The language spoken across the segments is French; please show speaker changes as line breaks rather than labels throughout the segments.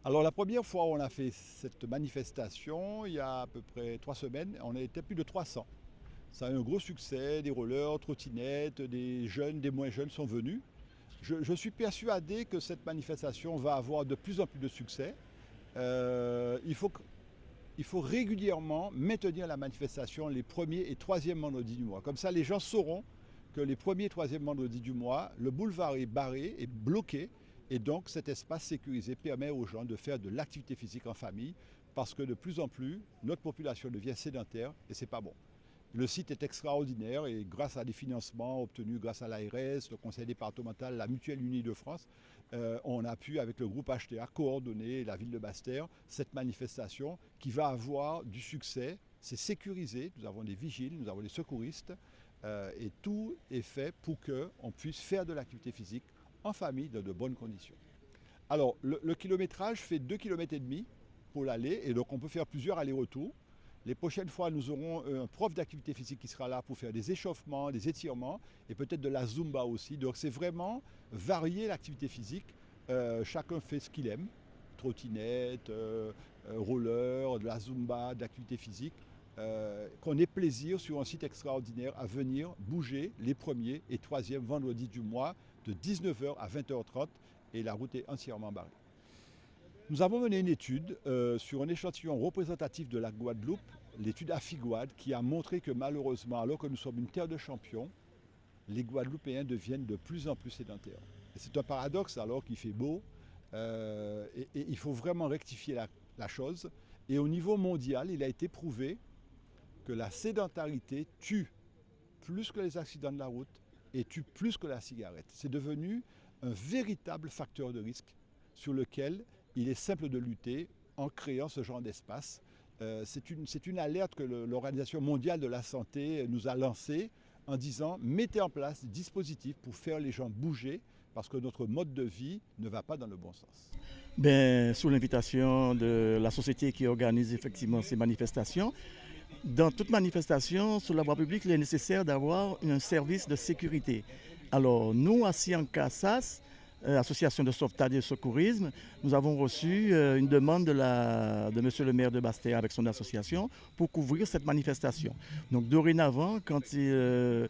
Alors la première fois où on a fait cette manifestation, il y a à peu près 3 semaines, on était plus de 300. Ça a eu un gros succès, des rollers, trottinettes, des jeunes, des moins jeunes sont venus. Je suis persuadé que cette manifestation va avoir de plus en plus de succès. Il faut régulièrement maintenir la manifestation les premiers et troisièmes vendredis du mois. Comme ça, les gens sauront que les premiers et troisièmes vendredis du mois, le boulevard est barré, est bloqué, et donc cet espace sécurisé permet aux gens de faire de l'activité physique en famille, parce que de plus en plus, notre population devient sédentaire et c'est pas bon. Le site est extraordinaire et grâce à des financements obtenus grâce à l'ARS, le conseil départemental, la Mutuelle Unie de France, on a pu, avec le groupe HTA, coordonner la ville de Basse-Terre cette manifestation qui va avoir du succès. C'est sécurisé, nous avons des vigiles, nous avons des secouristes et tout est fait pour qu'on puisse faire de l'activité physique en famille dans de bonnes conditions. Alors, le kilométrage fait 2,5 km pour l'aller et donc on peut faire plusieurs allers-retours. Les prochaines fois, nous aurons un prof d'activité physique qui sera là pour faire des échauffements, des étirements et peut-être de la Zumba aussi. Donc c'est vraiment varier l'activité physique. Chacun fait ce qu'il aime, trottinette, roller, de la Zumba, d'activité physique. Qu'on ait plaisir sur un site extraordinaire à venir bouger les premiers et troisièmes vendredis du mois de 19h à 20h30 et la route est entièrement barrée. Nous avons mené une étude sur un échantillon représentatif de la Guadeloupe, l'étude Afiguad, qui a montré que malheureusement, alors que nous sommes une terre de champions, les Guadeloupéens deviennent de plus en plus sédentaires. Et c'est un paradoxe alors qu'il fait beau et il faut vraiment rectifier la chose. Et au niveau mondial, il a été prouvé que la sédentarité tue plus que les accidents de la route et tue plus que la cigarette. C'est devenu un véritable facteur de risque sur lequel il est simple de lutter en créant ce genre d'espace. C'est une alerte que l'Organisation mondiale de la santé nous a lancée en disant mettez en place des dispositifs pour faire les gens bouger parce que notre mode de vie ne va pas dans le bon sens.
Sous l'invitation de la société qui organise effectivement ces manifestations, dans toute manifestation sur la voie publique, il est nécessaire d'avoir un service de sécurité. Alors nous, à Siankassas, Association de sauvetage et de secourisme, nous avons reçu une demande de monsieur le maire de Basse-Terre avec son association pour couvrir cette manifestation. Donc dorénavant, quand il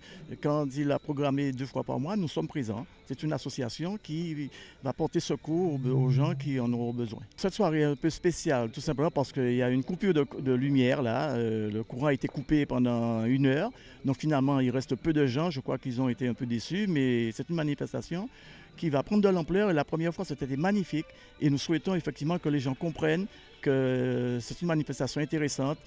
a programmé 2 fois par mois, nous sommes présents. C'est une association qui va porter secours aux gens qui en auront besoin. Cette soirée est un peu spéciale, tout simplement parce qu'il y a une coupure de lumière là. Le courant a été coupé pendant 1 heure. Donc finalement, il reste peu de gens. Je crois qu'ils ont été un peu déçus, mais c'est une manifestation qui va prendre de l'ampleur et la première fois c'était magnifique et nous souhaitons effectivement que les gens comprennent que c'est une manifestation intéressante